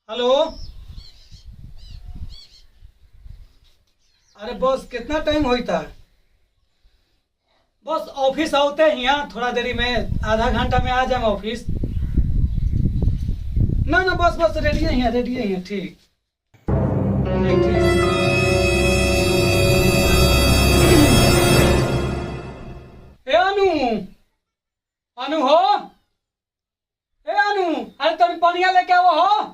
Hello. अरे बस कितना time होता है? बस ऑफिस आते हैं यहाँ थोड़ा देरी में, आधा घंटा में आ जाए ऑफिस। ना ना बस बस रेडी है, रेडी है। ठीक ठीक ठीक। ए अनु, अनु हो। ए अनु, अरे तुम पानिया लेके आओ हो।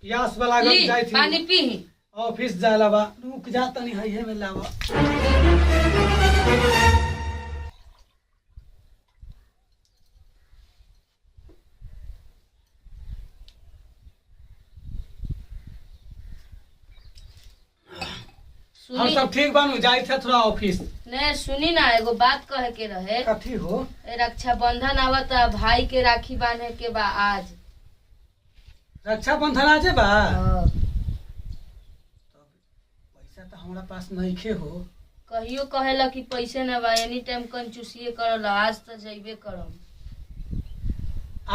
प्यास वाला गल जाई थी। पानी पी। ऑफिस जाला बा, रुक जा तनी है में लावा। हम सब ठीक बानू, जाई थे थोड़ा ऑफिस। ने सुनी ना, एगो बात कहे के रहे। कथी हो? रक्षाबंधन आवता, भाई के राखी बांधे के बा आज। रक्षाबंधन आजे बा। हाँ। पैसा तो हमारा पास नहीं खे हो। कहियो कहेला कि पैसे न बा, एनी टाइम कंजूसिए करला। आज तो जइबे करम।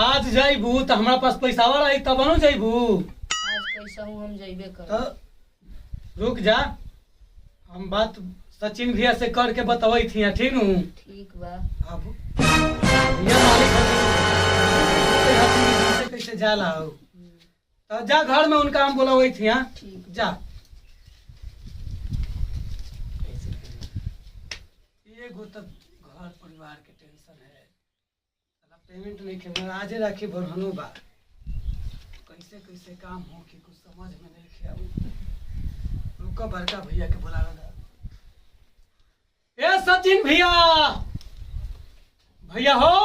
आज जाइबू तो हमारा पास पैसा रही तब न जाइबू। आज कैसा हूँ हम जइबे करम। तो रुक जा, हम बात सचिन भैया से करके बतावई थी। ठीक नू? ठीक बा। अब भैया मालिक हथिन, कैसे जाला हो। तो जा घर में उनका हम बोलावई थी। ठीक जा। एगो तो घर परिवार के टेंशन है, पेमेंट नहीं खे, आजे राखी बरहनो बा। कैसे कैसे काम हो कि कुछ समझ में नहीं खे आऊ। रुको बड़का भैया के बुला लगा। ए सचिन भैया, भैया हो।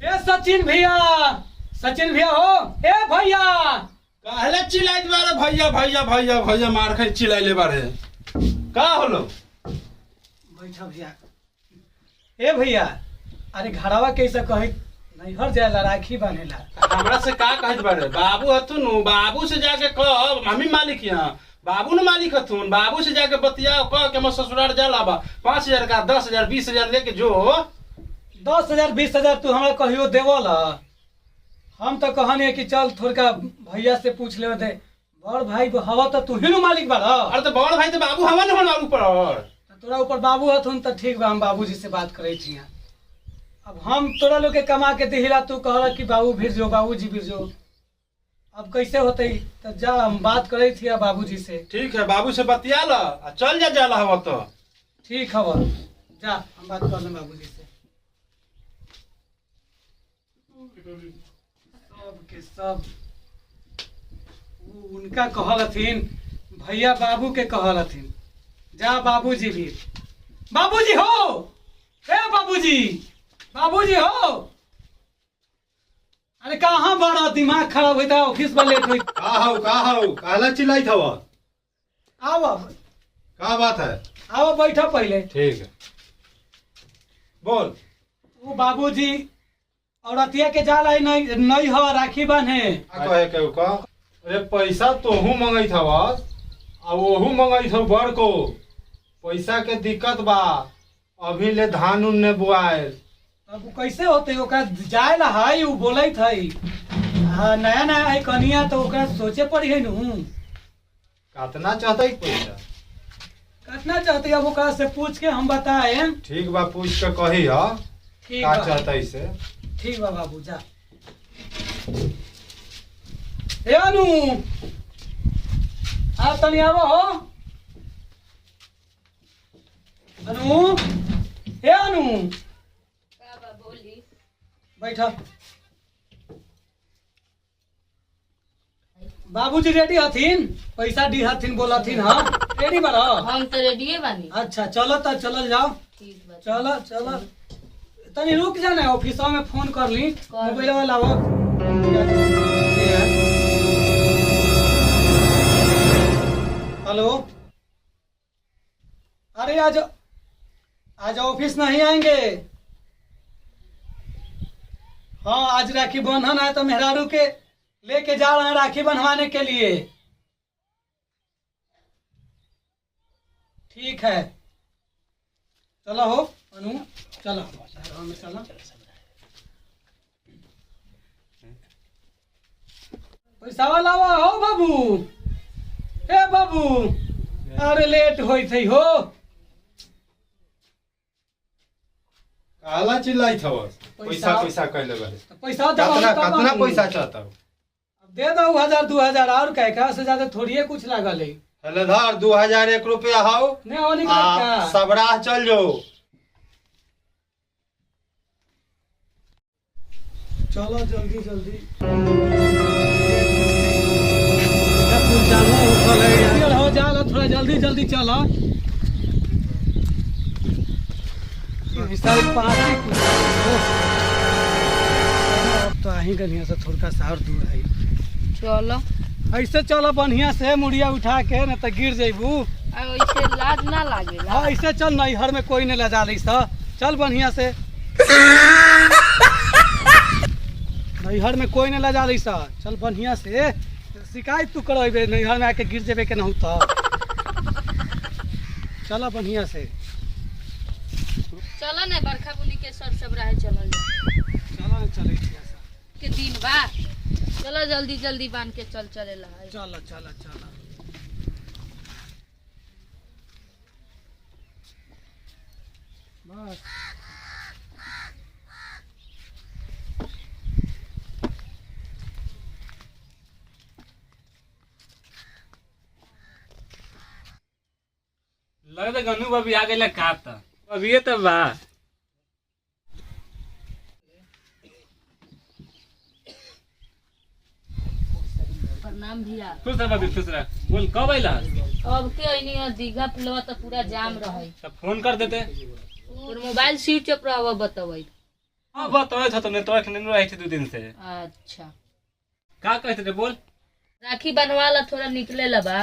ए सचिन भैया, सचिन भैया हो। ए भैया काहे चिल्लाइत बारे? भैया भैया भैया भैया मार खाई चिल्लाइले बारे। का होलो? बैठा भैया। ए भैया, अरे घरवा कैसे कहे नैहर जाला राखी बांधेला। हमरा से का कहत बारे? बाबू हथुन, बाबू से जाके कह मम्मी मालिक यहाँ, बाबू न मालिक हथुन। बाबू से जाके बतिया, कह के मैं ससुराल जाला बा, 5,000 का 10,000 20,000 लेके जो। 10,000 20,000 तू हमरा कहियो देवल? हम तो कहनी कि चल थोड़ा भैया से पूछ ले दे। बड़ भाई हवा तो तू ही न मालिक बाड़ा। अरे तो बड़ भाई तो बाबू हवा न होना ऊपर। तोरा ऊपर बाबू हथुन तो ठीक बा, हम बाबूजी से बात करे छी। अब हम तोरा लोग के कमा के दिहिला, तू कहला कि बाबू भिर जो, बाबूजी भिर जो। अब कैसे होते? तो जा, हम बात करे थी बाबूजी से। ठीक है, बाबू से बतिया ला, चल जा जाला हवा तो। ठीक हवा, जा हम बात कर ले बाबूजी से। सब के सब उनका कहलथिन, भैया बाबू के कहलथिन। जा बाबूजी भी, बाबूजी हो। ए बाबूजी, बाबूजी हो। अरे कहाँ बड़ा दिमाग खराब होता, ऑफिस में लेट हुई। का हो काला चिल्लाइत हवा? आओ का बात है? आओ बैठो पहले। ठीक है, बोल। वो बाबूजी औरतिया के जाला है, नहीं हो राखी बांधे। कहे के का? अरे पैसा तोहू मंगई हवा आ ओहू मंगई हो बड़ को। पैसा के दिक्कत बा, अभी ले धान उन ने बुआल। अब कैसे होते? ओकरा जाए ला है, वो बोलत है। हाँ, नया नया है कनिया, तो ओकरा सोचे पड़ी है नू। कितना चाहता पैसा? कितना चाहते? अब ओकरा से पूछ के हम बताए। ठीक बा, पूछ के कही हा ठीक का बा, चाहता इसे। ठीक बा बाबू, जा। ए अनु, आ तनी आवो हो। अनु, ए अनु, का बा बोली? बैठा। बाबूजी रेडी हथिन, पैसा दी हथिन, बोलथिन। हाँ रेडी बा। हम तो रेडिये बानी। अच्छा चलो तो चलल जाओ। ठीक बा। चलो चलो, तनी रुक जाना, ऑफिस में फोन कर ली। मोबाइल वाला वो हेलो। अरे आज आज ऑफिस नहीं आएंगे। हाँ आज राखी बंधन है, तो मेहरारू के लेके जा रहे हैं राखी बंधवाने के लिए। ठीक है, चलो हो अनु, चलो चलो। पैसा वाला हो बाबू। ए बाबू, अरे लेट होई थई हो। काला चिल्लाई थव पैसा पैसा- पैसा कहले बारे तो पैसा दे कितना कितना पैसा चाहता हो? दे दो 1000 2000 और क्या का से ज्यादा थोड़ी कुछ लागल है। हेले धर 2000 1 रुपया हाउ नहीं होने आ का सबराह चल जो। चलो जल्दी जल्दी हो जा थोड़ा जल्दी जल्दी चलो। पार्टी कुछ अब तो आही गलिया से थोड़ा सा और दूर है। चलो ऐसे चलो बढ़िया से मुड़िया उठा के न तो गिर जेबू। ऐसे लाज ना लागेला। हाँ ऐसे चल, नैहर में कोई नहीं लजा रही सा। चल बढ़िया से, नैहर में कोई नहीं लजा रही सा। चल बढ़िया से, शिकायत तू करेबे नैहर में आके गिर जेबे के नहीं तो। चलो बढ़िया से चलो ना बरखा बुनी के सर सब रहे चलल जा चलो न चले के दिन बा। चलो जल्दी जल्दी बांध के चले ला। चलो चलो चलो। बस लगता गन्नू बाबी आ गए का था अभी ये तो बा। प्रणाम भैया। खुश रह बाबी खुश रह। बोल कब अइला? अब के अइनी दीघा पुलवा तो पूरा जाम रहे। तब फोन कर देते। और मोबाइल स्विच ऑफ रहा बतावे। हाँ बतावे था तो नेटवर्क नहीं रही थी 2 दिन से। अच्छा का कहते थे बोल? राखी बनवा ला थोड़ा निकले ला बा।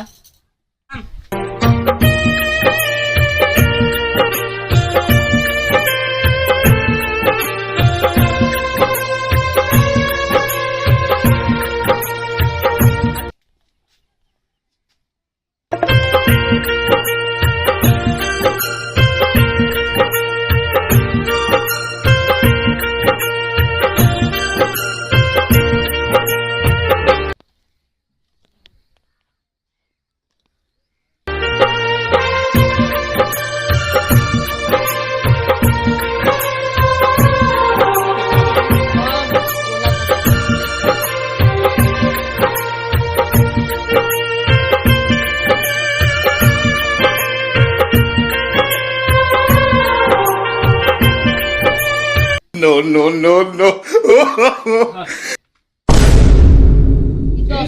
No.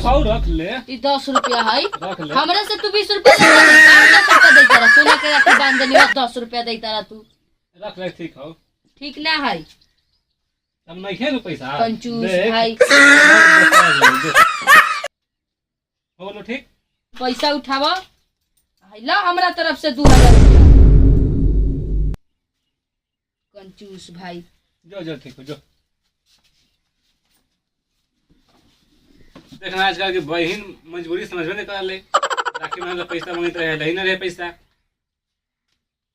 खाओ रख ले। ई 10 रुपया है। रख ले। हमरा से तू 20 रुपया देता रहा। सोना के राखी बांध देनी 10 रुपया देता रहा तू। रख ले ठीक हो। ठीक ना है। अब नहीं है ना पैसा। कंजूस देख। भाई। बोलो ठीक। पैसा उठावा ला हमरा तरफ से 2000 रुपया। कंजूस भाई। जो ठीक हो जो। देखना आजकल की बहन मजबूरी समझ में नहीं कर ले। राखी में पैसा मांगते रहे नहीं रहे पैसा।